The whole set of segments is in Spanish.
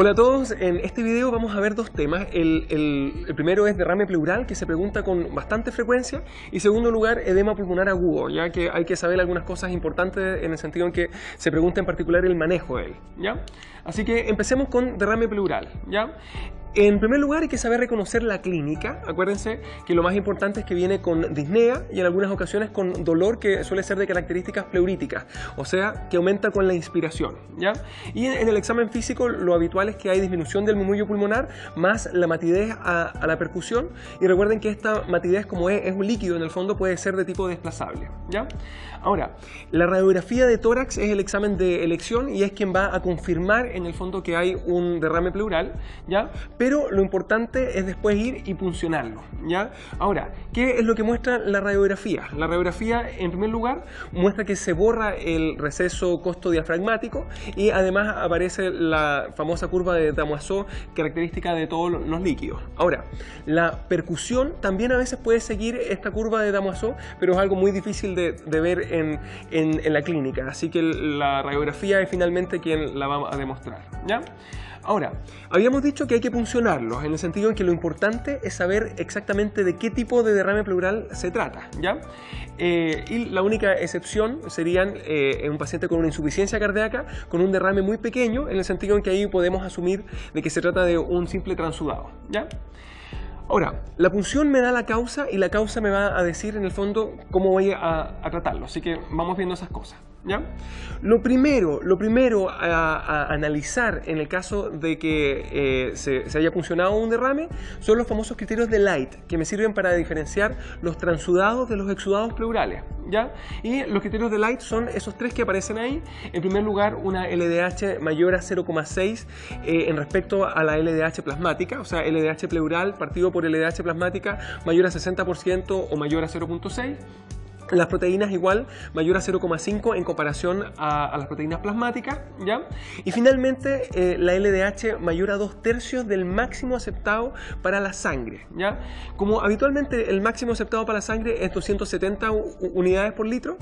Hola a todos, en este video vamos a ver dos temas. El primero es derrame pleural, que se pregunta con bastante frecuencia, y en segundo lugar, edema pulmonar agudo, ya que hay que saber algunas cosas importantes en el sentido en que se pregunta en particular el manejo de él, ¿ya? Así que empecemos con derrame pleural, ¿ya? En primer lugar hay que saber reconocer la clínica. Acuérdense que lo más importante es que viene con disnea y en algunas ocasiones con dolor que suele ser de características pleuríticas, o sea, que aumenta con la inspiración, ¿ya? Y en el examen físico lo habitual es que hay disminución del murmullo pulmonar más la matidez a la percusión, y recuerden que esta matidez, como es un líquido en el fondo, puede ser de tipo desplazable, ¿ya? Ahora, la radiografía de tórax es el examen de elección y es quien va a confirmar en el fondo que hay un derrame pleural, ¿ya? Pero lo importante es después ir y puncionarlo, ¿ya? Ahora, ¿qué es lo que muestra la radiografía? La radiografía, en primer lugar, muestra que se borra el receso costodiafragmático y además aparece la famosa curva de Damoiseau, característica de todos los líquidos. Ahora, la percusión también a veces puede seguir esta curva de Damoiseau, pero es algo muy difícil de ver en la clínica, así que la radiografía es finalmente quien la va a demostrar, ¿ya? Ahora, habíamos dicho que hay que puncionarlos, en el sentido en que lo importante es saber exactamente de qué tipo de derrame pleural se trata, ¿ya? Y la única excepción serían un paciente con una insuficiencia cardíaca, con un derrame muy pequeño, en el sentido en que ahí podemos asumir de que se trata de un simple transudado, ¿ya? Ahora, la punción me da la causa y la causa me va a decir en el fondo cómo voy a tratarlo, así que vamos viendo esas cosas, ¿ya? Lo primero a analizar en el caso de que se haya puncionado un derrame son los famosos criterios de Light, que me sirven para diferenciar los transudados de los exudados pleurales, ¿ya? Y los criterios de Light son esos tres que aparecen ahí. En primer lugar, una LDH mayor a 0,6 en respecto a la LDH plasmática, o sea, LDH pleural partido por LDH plasmática mayor a 60% o mayor a 0,6. Las proteínas igual, mayor a 0,5 en comparación a las proteínas plasmáticas, ¿ya? Y finalmente la LDH mayor a 2/3 del máximo aceptado para la sangre, ¿ya? Como habitualmente el máximo aceptado para la sangre es 270 unidades por litro,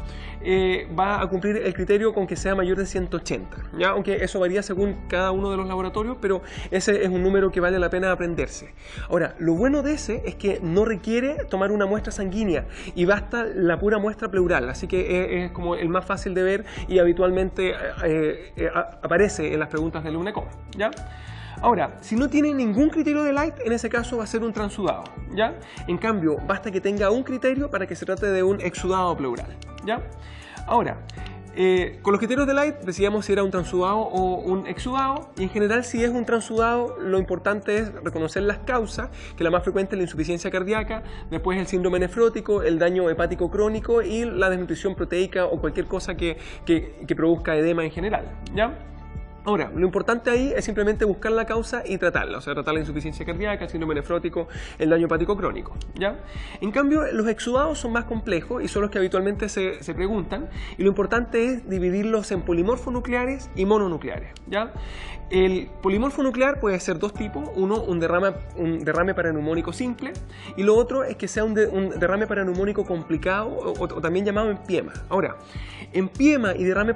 va a cumplir el criterio con que sea mayor de 180, ¿ya? Aunque eso varía según cada uno de los laboratorios, pero ese es un número que vale la pena aprenderse. Ahora, lo bueno de ese es que no requiere tomar una muestra sanguínea y basta la pura muestra pleural, así que es como el más fácil de ver y habitualmente aparece en las preguntas del UNECOM, ¿ya? Ahora, si no tiene ningún criterio de Light, en ese caso va a ser un transudado, ¿ya? En cambio, basta que tenga un criterio para que se trate de un exudado pleural, ¿ya? Ahora, con los criterios de Light decíamos si era un transudado o un exudado, y en general si es un transudado lo importante es reconocer las causas, que la más frecuente es la insuficiencia cardíaca, después el síndrome nefrótico, el daño hepático crónico y la desnutrición proteica o cualquier cosa que produzca edema en general, ¿ya? Ahora, lo importante ahí es simplemente buscar la causa y tratarla, o sea, tratar la insuficiencia cardíaca, el síndrome nefrótico, el daño hepático crónico, ¿ya? En cambio, los exudados son más complejos y son los que habitualmente se preguntan, y lo importante es dividirlos en polimorfonucleares y mononucleares, ¿ya? El polimorfo nuclear puede ser dos tipos, uno un derrame paraneumónico simple, y lo otro es que sea un derrame paraneumónico complicado o también llamado empiema. Ahora, empiema y derrame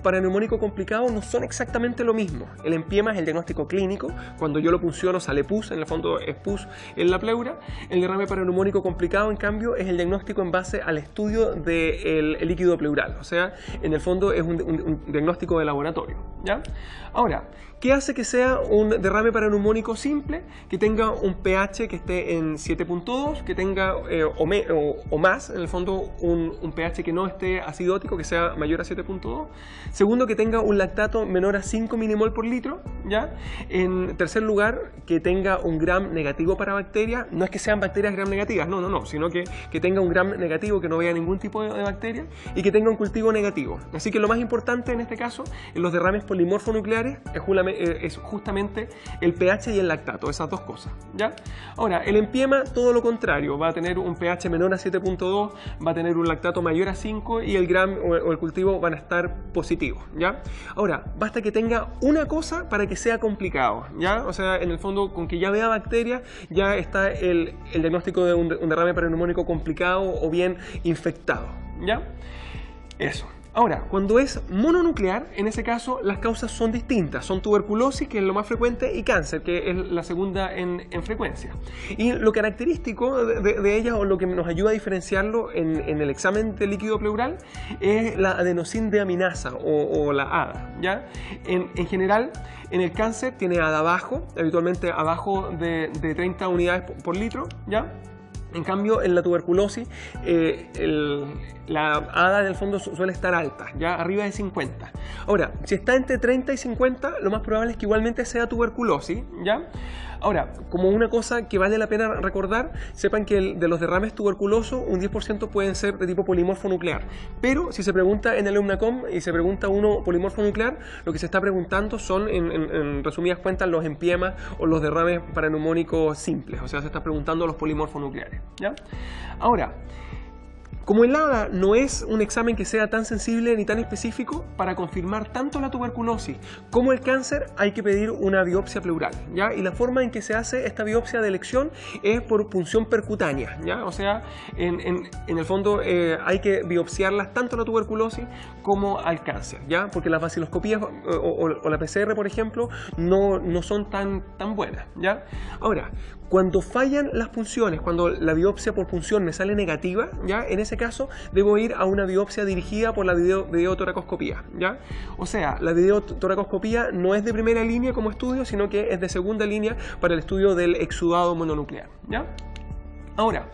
paraneumónico complicado no son exactamente lo mismo. El empiema es el diagnóstico clínico, cuando yo lo punciono sale pus, en el fondo es pus en la pleura. El derrame paraneumónico complicado, en cambio, es el diagnóstico en base al estudio del líquido pleural, o sea, en el fondo es un diagnóstico de laboratorio, ¿ya? Ahora, ¿qué hace que sea un derrame paraneumónico simple? Que tenga un pH que esté en 7.2, que tenga o más, en el fondo, un pH que no esté acidótico, que sea mayor a 7.2. Segundo, que tenga un lactato menor a 5 milimol por litro, ¿ya? En tercer lugar, que tenga un gram negativo para bacterias. No es que sean bacterias gram negativas, no, sino que tenga un gram negativo, que no vea ningún tipo de bacteria, y que tenga un cultivo negativo. Así que lo más importante en este caso, en los derrames polimorfonucleares, es justamente el pH y el lactato, esas dos cosas, ¿ya? Ahora, el empiema, todo lo contrario, va a tener un pH menor a 7.2, va a tener un lactato mayor a 5 y el gram o el cultivo van a estar positivos, ¿ya? Ahora, basta que tenga una cosa para que sea complicado, ¿ya? O sea, en el fondo, con que ya vea bacterias, ya está el diagnóstico de un derrame paraneumónico complicado o bien infectado, ¿ya? Eso. Ahora, cuando es mononuclear, en ese caso las causas son distintas. Son tuberculosis, que es lo más frecuente, y cáncer, que es la segunda en frecuencia. Y lo característico de ellas, o lo que nos ayuda a diferenciarlo en el examen de líquido pleural, es la adenosindeaminasa o la ADA, ¿ya? En general, en el cáncer tiene ADA bajo, habitualmente abajo de 30 unidades por litro, ¿ya? En cambio, en la tuberculosis, la ADA en el fondo suele estar alta, ya arriba de 50. Ahora, si está entre 30 y 50, lo más probable es que igualmente sea tuberculosis, ¿ya? Ahora, como una cosa que vale la pena recordar, sepan que de los derrames tuberculosos, un 10% pueden ser de tipo polimorfo nuclear. Pero si se pregunta en el EUNACOM y se pregunta uno polimorfo nuclear, lo que se está preguntando son, en resumidas cuentas, los empiemas o los derrames paraneumónicos simples. O sea, se está preguntando los polimorfos nucleares, ¿ya? Ahora, como el ADA no es un examen que sea tan sensible ni tan específico, para confirmar tanto la tuberculosis como el cáncer hay que pedir una biopsia pleural, ¿ya? Y la forma en que se hace esta biopsia de elección es por punción percutánea, ¿ya? O sea, en el fondo hay que biopsiarlas tanto a la tuberculosis como al cáncer, ¿ya? Porque las vaciloscopías o la PCR, por ejemplo, no son tan buenas, ¿ya? Ahora, cuando fallan las punciones, cuando la biopsia por punción me sale negativa, ¿ya? En ese caso debo ir a una biopsia dirigida por la videotoracoscopía, ¿ya? O sea, la videotoracoscopía no es de primera línea como estudio, sino que es de segunda línea para el estudio del exudado mononuclear, ¿ya? Ahora,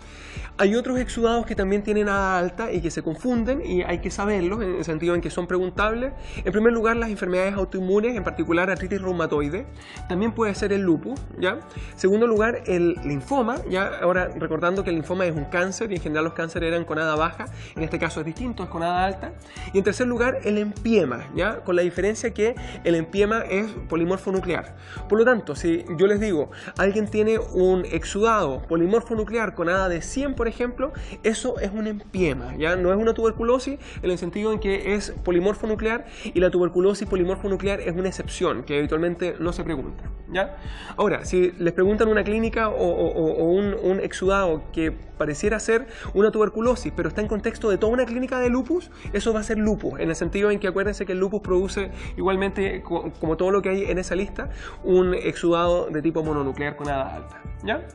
hay otros exudados que también tienen ADA alta y que se confunden, y hay que saberlos en el sentido en que son preguntables. En primer lugar, las enfermedades autoinmunes, en particular artritis reumatoide. También puede ser el lupus, ¿ya? En segundo lugar, el linfoma, ¿ya? Ahora, recordando que el linfoma es un cáncer y en general los cánceres eran con ADA baja, en este caso es distinto, es con ADA alta. Y en tercer lugar, el empiema, ¿ya? Con la diferencia que el empiema es polimorfo nuclear. Por lo tanto, si yo les digo, alguien tiene un exudado polimorfo nuclear con ADA de 100, por ejemplo, eso es un empiema, ¿ya? No es una tuberculosis en el sentido en que es polimorfo nuclear, y la tuberculosis polimorfo nuclear es una excepción que habitualmente no se pregunta, ¿ya? Ahora, si les preguntan una clínica o un exudado que pareciera ser una tuberculosis, pero está en contexto de toda una clínica de lupus, eso va a ser lupus, en el sentido en que acuérdense que el lupus produce igualmente, como todo lo que hay en esa lista, un exudado de tipo mononuclear con ADA alta, ¿ya?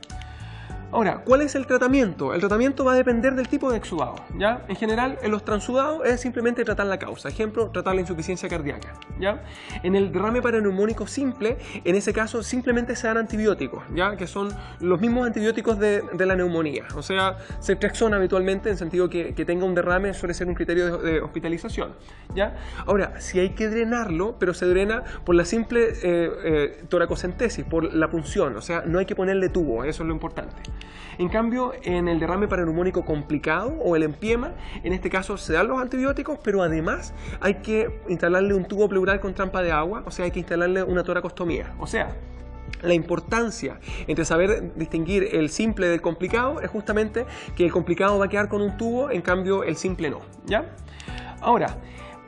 Ahora, ¿cuál es el tratamiento? El tratamiento va a depender del tipo de exudado, ¿ya? En general, en los transudados es simplemente tratar la causa. Ejemplo, tratar la insuficiencia cardíaca, ¿ya? En el derrame paraneumónico simple, en ese caso simplemente se dan antibióticos, ¿ya? Que son los mismos antibióticos de la neumonía. O sea, ceftriaxona habitualmente, en sentido que tenga un derrame suele ser un criterio de hospitalización, ¿ya? Ahora, si hay que drenarlo, pero se drena por la simple toracocentesis, por la punción. O sea, no hay que ponerle tubo, eso es lo importante. En cambio, en el derrame paraneumónico complicado o el empiema, en este caso se dan los antibióticos, pero además hay que instalarle un tubo pleural con trampa de agua, o sea, hay que instalarle una toracostomía. O sea, la importancia entre saber distinguir el simple del complicado es justamente que el complicado va a quedar con un tubo, en cambio el simple no, ¿ya? Ahora,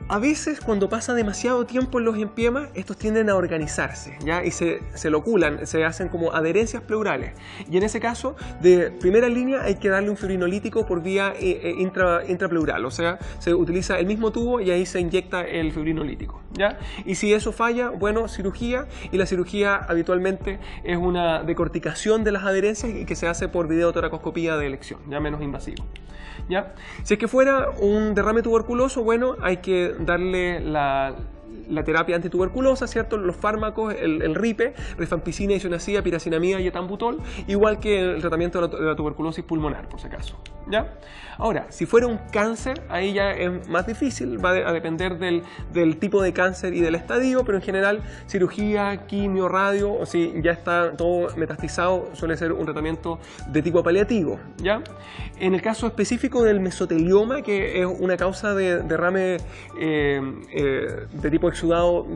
a veces cuando pasa demasiado tiempo en los empiemas, estos tienden a organizarse, ¿ya? Y se loculan, se hacen como adherencias pleurales. Y en ese caso, de primera línea hay que darle un fibrinolítico por vía intrapleural. O sea, se utiliza el mismo tubo y ahí se inyecta el fibrinolítico, ¿ya? Y si eso falla, bueno, cirugía. Y la cirugía habitualmente es una decorticación de las adherencias y que se hace por videotoracoscopía de elección, ya menos invasivo, ¿ya? Si es que fuera un derrame tuberculoso, bueno, hay que darle la terapia antituberculosa, ¿cierto? Los fármacos, el RIPE, rifampicina, isoniazida, piracinamida y etambutol, igual que el tratamiento de la tuberculosis pulmonar, por si acaso, ¿ya? Ahora, si fuera un cáncer, ahí ya es más difícil, va a depender del tipo de cáncer y del estadio, pero en general cirugía, quimio, radio, o si ya está todo metastizado, suele ser un tratamiento de tipo paliativo, ¿ya? En el caso específico del mesotelioma, que es una causa de derrame de tipo exudado,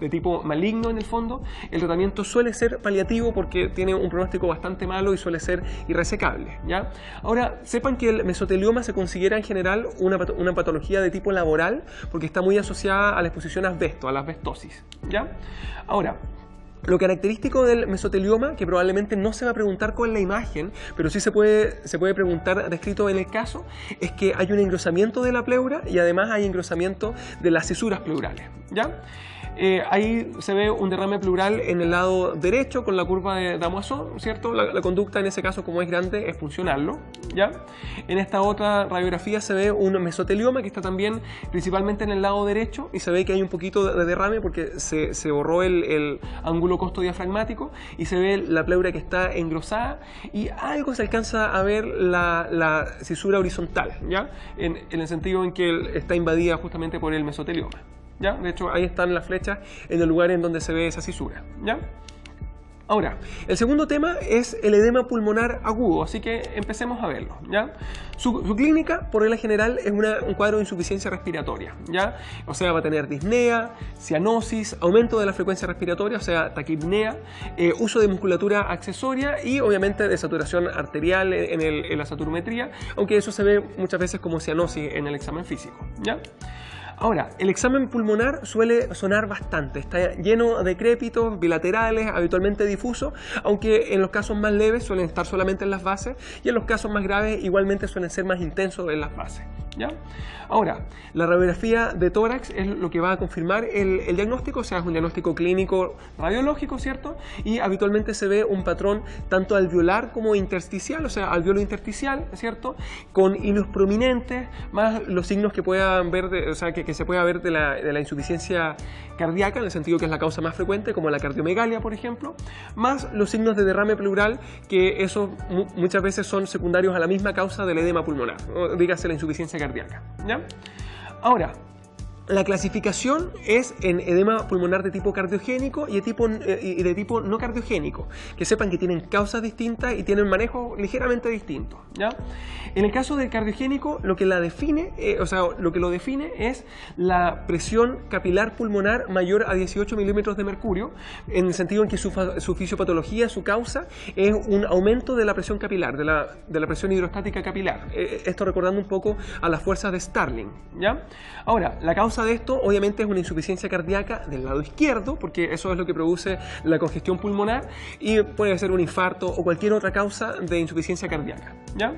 de tipo maligno en el fondo, el tratamiento suele ser paliativo porque tiene un pronóstico bastante malo y suele ser irresecable, ¿ya? Ahora, sepan que el mesotelioma se considera en general una patología de tipo laboral porque está muy asociada a la exposición a asbesto, a la asbestosis, ¿ya? Ahora, Lo característico del mesotelioma, que probablemente no se va a preguntar con la imagen, pero sí se puede preguntar descrito en el caso, es que hay un engrosamiento de la pleura y además hay engrosamiento de las cisuras pleurales, ¿ya? Ahí se ve un derrame pleural en el lado derecho con la curva de Damoiseau, ¿cierto? La conducta en ese caso, como es grande, es funcionarlo, ¿ya? En esta otra radiografía se ve un mesotelioma que está también principalmente en el lado derecho y se ve que hay un poquito de derrame porque se borró el ángulo costodiafragmático y se ve la pleura que está engrosada y algo se alcanza a ver la cisura horizontal, ¿ya? En el sentido en que está invadida justamente por el mesotelioma. ¿Ya? De hecho, ahí están las flechas en el lugar en donde se ve esa cisura, ¿ya? Ahora, el segundo tema es el edema pulmonar agudo, así que empecemos a verlo, ¿ya? Su clínica, por regla general, es un cuadro de insuficiencia respiratoria, ¿ya? O sea, va a tener disnea, cianosis, aumento de la frecuencia respiratoria, o sea, taquipnea, uso de musculatura accesoria y, obviamente, de saturación arterial en la saturometría, aunque eso se ve muchas veces como cianosis en el examen físico, ¿ya? Ahora, el examen pulmonar suele sonar bastante, está lleno de crépitos bilaterales, habitualmente difusos, aunque en los casos más leves suelen estar solamente en las bases y en los casos más graves igualmente suelen ser más intensos en las bases, ¿ya? Ahora, la radiografía de tórax es lo que va a confirmar el diagnóstico, o sea, es un diagnóstico clínico radiológico, ¿cierto? Y habitualmente se ve un patrón tanto alveolar como intersticial, o sea, alveolo intersticial, ¿cierto? Con hilos prominentes, más los signos que puedan ver, o sea, que se pueda ver de la insuficiencia cardíaca, en el sentido que es la causa más frecuente, como la cardiomegalia, por ejemplo, más los signos de derrame pleural, que esos muchas veces son secundarios a la misma causa del edema pulmonar, o dígase la insuficiencia cardíaca, ¿ya? Ahora, la clasificación es en edema pulmonar de tipo cardiogénico y de tipo no cardiogénico, que sepan que tienen causas distintas y tienen manejo ligeramente distinto, ¿ya? En el caso del cardiogénico, lo que lo define es la presión capilar pulmonar mayor a 18 milímetros de mercurio, en el sentido en que su fisiopatología, su causa, es un aumento de la presión capilar, de la presión hidrostática capilar. Esto recordando un poco a las fuerzas de Starling, ¿ya? Ahora, la causa de esto obviamente es una insuficiencia cardíaca del lado izquierdo, porque eso es lo que produce la congestión pulmonar, y puede ser un infarto o cualquier otra causa de insuficiencia cardíaca, ¿ya?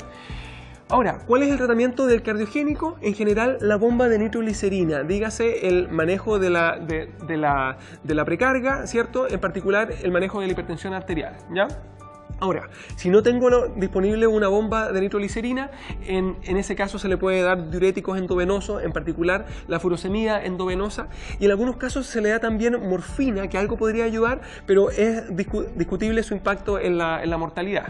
Ahora, ¿cuál es el tratamiento del cardiogénico? En general, la bomba de nitroglicerina, dígase el manejo de la precarga, ¿cierto? En particular, el manejo de la hipertensión arterial, ¿ya? Ahora, si no tengo disponible una bomba de nitroglicerina, en ese caso se le puede dar diuréticos endovenosos, en particular la furosemida endovenosa, y en algunos casos se le da también morfina, que algo podría ayudar, pero es discutible su impacto en la mortalidad.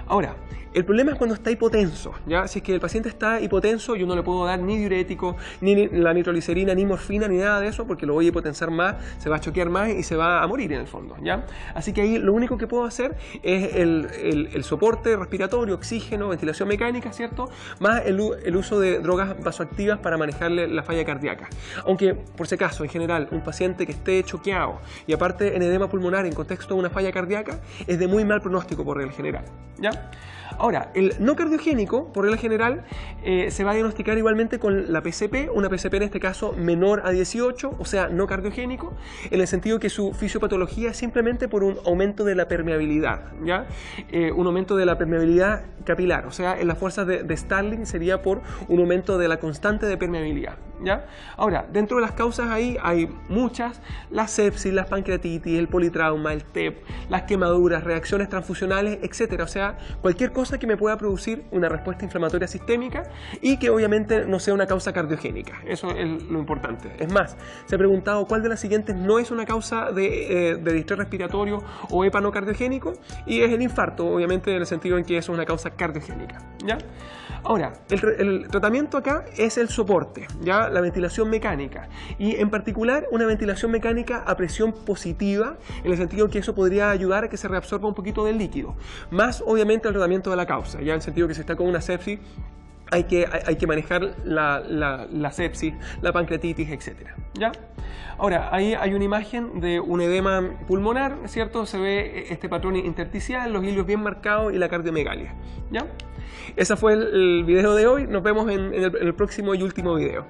Ahora, el problema es cuando está hipotenso, ¿ya? Si es que el paciente está hipotenso, yo no le puedo dar ni diurético, ni la nitroglicerina, ni morfina, ni nada de eso, porque lo voy a hipotensar más, se va a choquear más y se va a morir en el fondo, ¿ya? Así que ahí lo único que puedo hacer es el soporte respiratorio, oxígeno, ventilación mecánica, ¿cierto? Más el uso de drogas vasoactivas para manejarle la falla cardíaca. Aunque, por si acaso, en general, un paciente que esté choqueado y aparte en edema pulmonar en contexto de una falla cardíaca, es de muy mal pronóstico por regla general, ¿ya? Ahora, el no cardiogénico, por regla general, se va a diagnosticar igualmente con la PCP, una PCP en este caso menor a 18, o sea, no cardiogénico, en el sentido que su fisiopatología es simplemente por un aumento de la permeabilidad, ¿ya? Un aumento de la permeabilidad capilar, o sea, en las fuerzas de Starling sería por un aumento de la constante de permeabilidad, ¿ya? Ahora, dentro de las causas ahí hay muchas, la sepsis, la pancreatitis, el politrauma, el TEP, las quemaduras, reacciones transfusionales, etcétera, o sea, cualquier cosa que me pueda producir una respuesta inflamatoria sistémica y que obviamente no sea una causa cardiogénica. Eso es lo importante. Es más, se ha preguntado cuál de las siguientes no es una causa de distrés respiratorio o EPA no cardiogénico, y es el infarto, obviamente en el sentido en que eso es una causa cardiogénica, ¿ya? Ahora, el tratamiento acá es el soporte, ¿ya? La ventilación mecánica, y en particular una ventilación mecánica a presión positiva, en el sentido que eso podría ayudar a que se reabsorba un poquito del líquido, más obviamente el tratamiento de la causa, ya en el sentido que si está con una sepsis hay que manejar la sepsis, la pancreatitis, etc. ¿Ya? Ahora, ahí hay una imagen de un edema pulmonar, ¿cierto? Se ve este patrón intersticial, los hilos bien marcados y la cardiomegalia, ¿ya? Ese fue el video de hoy. Nos vemos en el próximo y último video.